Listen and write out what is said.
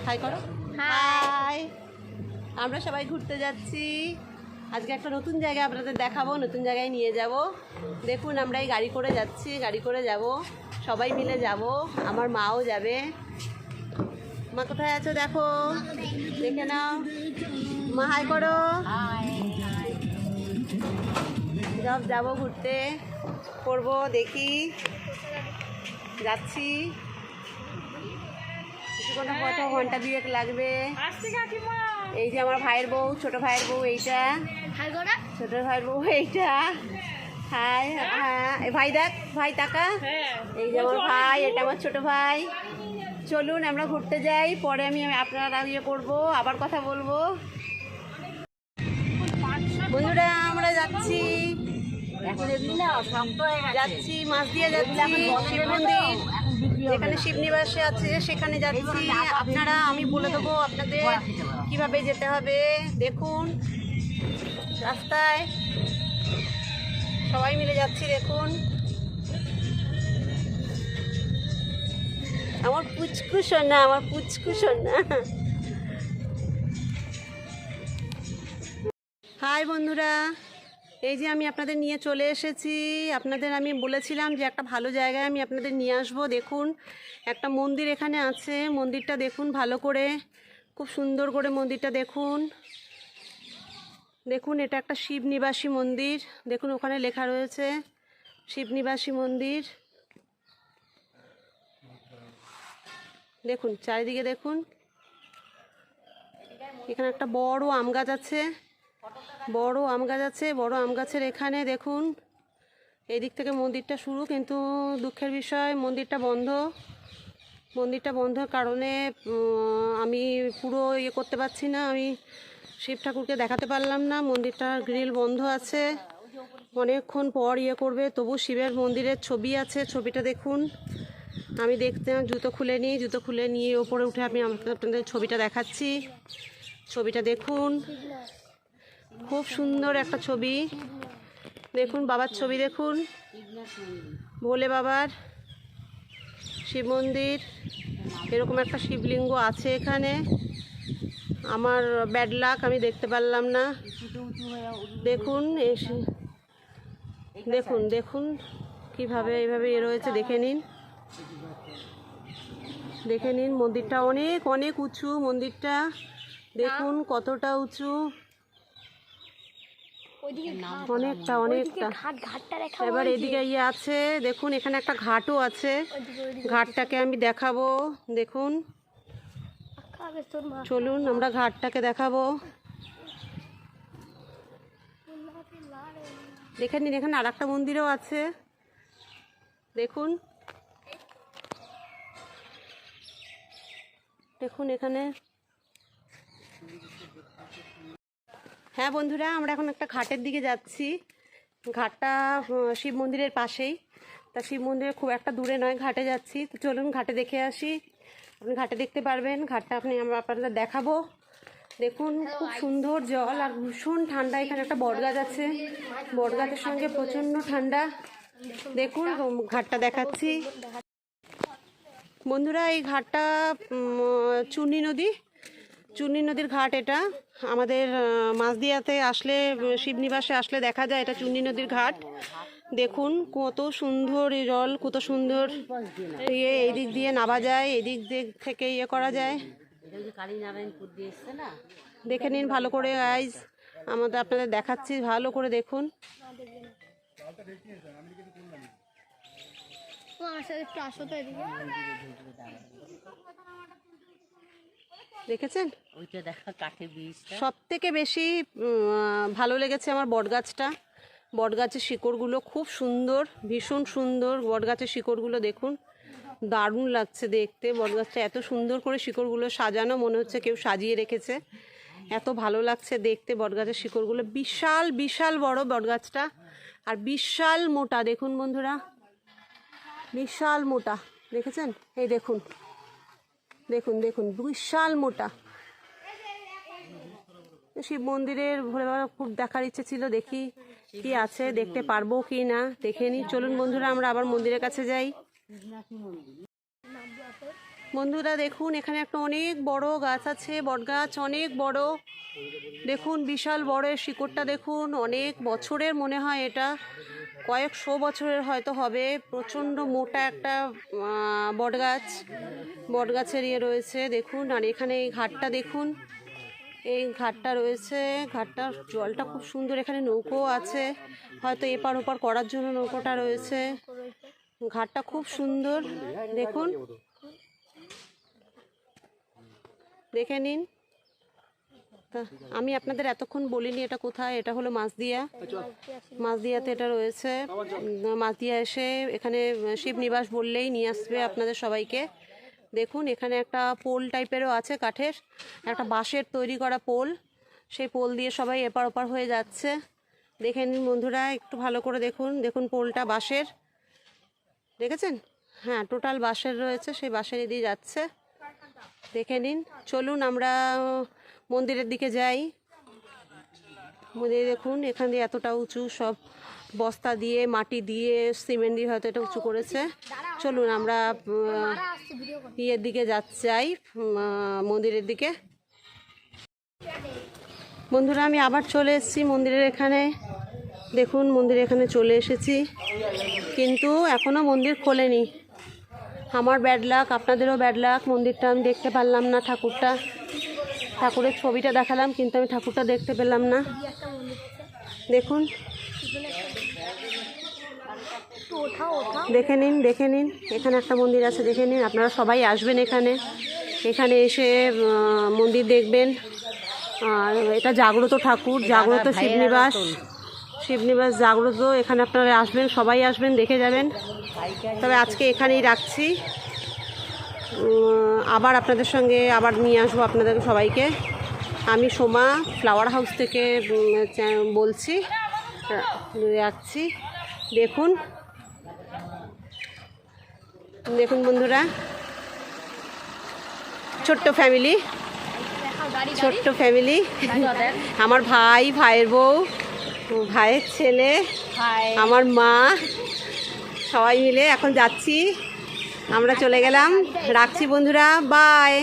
High করো। High, আমরা সবাই ঘুরতে যাচ্ছি আজকে। একটা নতুন জায়গা আপনাদের দেখাবো, নতুন জায়গায় নিয়ে যাব। দেখুন আমরা এই গাড়ি করে যাচ্ছি, গাড়ি করে যাব, সবাই মিলে যাব। আমার মাও যাবে। মা কোথায় আছো দেখো, দেখে নাও। মা হাই করো। সব যাবো ঘুরতে, করবো, দেখি যাচ্ছি। কিছুক্ষণ কত ঘন্টা 2 লাগবে। এই যে আমার ভাইয়ের বউ, ছোট ভাইয়ের বউ এইটা, ছোট ভাইয়ের বউ এইটা। হাই। হ্যাঁ ভাই দেখ, ভাই টাকা। এই যে আমার ভাই, এটা আমার ছোট ভাই। চলুন আমরা ঘুরতে যাই, পরে আমি আপনারা ইয়ে করবো, আবার কথা বলবো। বন্ধুরা আমরা যাচ্ছি, যাচ্ছি মাঝদিয়া যাচ্ছি, শিব মন্দির যেখানে শিব নিবাসে আছে সেখানে যাচ্ছি। আপনারা, আমি বলে দেবো আপনাদের কিভাবে যেতে হবে। দেখুন রাস্তায় সবাই মিলে যাচ্ছি। দেখুন আমার পুচকু সোনা, আমার পুচকু সোনা। হাই বন্ধুরা, এই যে আমি আপনাদের নিয়ে চলে এসেছি। আপনাদের আমি বলেছিলাম যে একটা ভালো জায়গায় আমি আপনাদের নিয়ে আসবো। দেখুন একটা মন্দির এখানে আছে, মন্দিরটা দেখুন ভালো করে, খুব সুন্দর করে মন্দিরটা দেখুন। দেখুন এটা একটা শিব নিবাসী মন্দির। দেখুন ওখানে লেখা রয়েছে শিব নিবাসী মন্দির। দেখুন চারিদিকে দেখুন। এখানে একটা বড় আম গাছ আছে, বড় আম গাছ আছে। বড় আম গাছের এখানে দেখুন এই দিক থেকে মন্দিরটা শুরু, কিন্তু দুঃখের বিষয় মন্দিরটা বন্ধ। মন্দিরটা বন্ধর কারণে আমি পুরো ইয়ে করতে পারছি না, আমি শিব ঠাকুরকে দেখাতে পারলাম না। মন্দিরটার গ্রিল বন্ধ আছে, অনেকক্ষণ পর ইয়ে করবে। তবু শিবের মন্দিরের ছবি আছে, ছবিটা দেখুন। আমি দেখতে জুতো খুলে নিই, জুতো খুলে নিয়ে ওপরে উঠে আমি আপনাদের ছবিটা দেখাচ্ছি। ছবিটা দেখুন, খুব সুন্দর একটা ছবি। দেখুন বাবার ছবি, দেখুন ভোলে বাবার শিব মন্দির। এরকম একটা শিবলিঙ্গ আছে এখানে। আমার ব্যাড লাক, আমি দেখতে পারলাম না। দেখুন দেখুন দেখুন কীভাবে এইভাবে এ রয়েছে, দেখে নিন, দেখে নিন। মন্দিরটা অনেক অনেক উঁচু, মন্দিরটা দেখুন কতটা উঁচু, অনেকটা অনেকটা। এবার এদিকে ইয়ে আছে, দেখুন এখানে একটা ঘাটও আছে, ঘাটটাকে আমি দেখাবো। দেখুন চলুন আমরা ঘাটটাকে দেখাবো। দেখে নিন, এখানে আর একটা মন্দিরও আছে, দেখুন। দেখুন এখানে। হ্যাঁ বন্ধুরা, আমরা এখন একটা ঘাটের দিকে যাচ্ছি। ঘাটটা শিব মন্দিরের পাশেই, তা শিব মন্দিরের খুব একটা দূরে নয়, ঘাটে যাচ্ছি। তো চলুন ঘাটে দেখে আসি। আপনি ঘাটে দেখতে পারবেন, ঘাটটা আমরা আপনাদের দেখাবো। দেখুন খুব সুন্দর জল আর ভীষণ ঠান্ডা। এখানে একটা বটগাছ আছে, বটগাছের সঙ্গে প্রচণ্ড ঠান্ডা। দেখুন ঘাটটা দেখাচ্ছি বন্ধুরা। এই ঘাটটা চূর্ণী নদীর ঘাট। এটা আমাদের মাঝদিয়াতে আসলে, শিবনিবাসে আসলে দেখা যায় এটা চূর্ণী নদীর ঘাট। দেখুন কত সুন্দর এই জল, কত সুন্দর ইয়ে। এই দিক দিয়ে নামা যায়, এদিক থেকে ইয়ে করা যায়। দেখে নিন ভালো করে গাইজ, আপনাদের দেখাচ্ছি ভালো করে দেখুন। দেখেছেন, সব থেকে বেশি ভালো লেগেছে আমার বটগাছটা। বটগাছের শিকড়গুলো খুব সুন্দর, ভীষণ সুন্দর। বটগাছের শিকড়গুলো দেখুন, দারুণ লাগছে দেখতে। বটগাছটা এত সুন্দর করে শিকড়গুলো সাজানো, মনে হচ্ছে কেউ সাজিয়ে রেখেছে। এত ভালো লাগছে দেখতে বটগাছের শিকড়গুলো। বিশাল বিশাল বড় বটগাছটা, আর বিশাল মোটা। দেখুন বন্ধুরা, বিশাল মোটা, দেখেছেন? এই দেখুন দেখুন দেখুন, বিশাল মোটা। শিব মন্দিরের ভোলে বাবা খুব দেখার ইচ্ছে ছিল, দেখি কি আছে, দেখতে পারবো কি না দেখে নিই। চলুন বন্ধুরা আমরা আবার মন্দিরের কাছে যাই। বন্ধুরা দেখুন এখানে একটা অনেক বড় গাছ আছে, বট গাছ অনেক বড়। দেখুন বিশাল বড়, শিকড়টা দেখুন, অনেক বছরের মনে হয়, এটা কয়েকশো বছরের হয়তো হবে। প্রচণ্ড মোটা একটা বট গাছ, বট গাছের ইয়ে রয়েছে দেখুন। আর এখানে এই ঘাটটা দেখুন, এই ঘাটটা রয়েছে, ঘাটটার জলটা খুব সুন্দর। এখানে নৌকো আছে, হয়তো এপার ওপার করার জন্য নৌকোটা রয়েছে। ঘাটটা খুব সুন্দর দেখুন, দেখে নিন। তা আমি আপনাদের এতক্ষণ বলিনি এটা কোথায়, এটা হলো মাঝদিয়া। মাঝদিয়াতে এটা রয়েছে। মাঝদিয়া এসে এখানে শিব নিবাস বললেই নিয়ে আসবে আপনাদের সবাইকে। দেখুন এখানে একটা পোল টাইপেরও আছে, কাঠের একটা বাঁশের তৈরি করা পোল। সেই পোল দিয়ে সবাই এপার ওপার হয়ে যাচ্ছে। দেখে নিন বন্ধুরা, একটু ভালো করে দেখুন। দেখুন পোলটা বাঁশের, দেখেছেন? হ্যাঁ, টোটাল বাঁশের রয়েছে, সেই বাঁশের দিয়ে যাচ্ছে। দেখে নিন। চলুন আমরা মন্দিরের দিকে যাই। মন্দিরে দেখুন এখান দিয়ে এতটা উঁচু, সব বস্তা দিয়ে, মাটি দিয়ে, সিমেন্ট দিয়ে হয়তো এটা উঁচু করেছে। চলুন আমরা ইয়ের দিকে যাই, মন্দিরের দিকে। বন্ধুরা আমি আবার চলে এসেছি মন্দিরের এখানে। দেখুন মন্দিরের এখানে চলে এসেছি, কিন্তু এখনও মন্দির খোলেনি। আমার ব্যাড লাক, আপনাদেরও ব্যাড লাক। মন্দিরটা আমি দেখতে পারলাম না, ঠাকুরের ছবিটা দেখালাম, কিন্তু আমি ঠাকুরটা দেখতে পেলাম না। দেখুন, দেখে নিন, দেখে নিন, এখানে একটা মন্দির আছে, দেখে নিন। আপনারা সবাই আসবেন এখানে, এখানে এসে মন্দির দেখবেন। আর এটা জাগ্রত ঠাকুর, জাগ্রত শিব নিবাস, শিব নিবাস জাগ্রত। এখানে আপনারা আসবেন, সবাই আসবেন, দেখে যাবেন। তবে আজকে এখানেই রাখছি, আবার আপনাদের সঙ্গে আবার নিয়ে আসবো আপনাদের সবাইকে। আমি সোমা ফ্লাওয়ার হাউস থেকে বলছি, রাখছি। দেখুন, দেখুন বন্ধুরা, ছোট্ট ফ্যামিলি, ছোট্ট ফ্যামিলি। আমার ভাই, ভাইয়ের বউ, ভাইয়ের ছেলে, আমার মা, সবাই মিলে এখন যাচ্ছি। আমরা চলে গেলাম, রাখছি বন্ধুরা, বাই।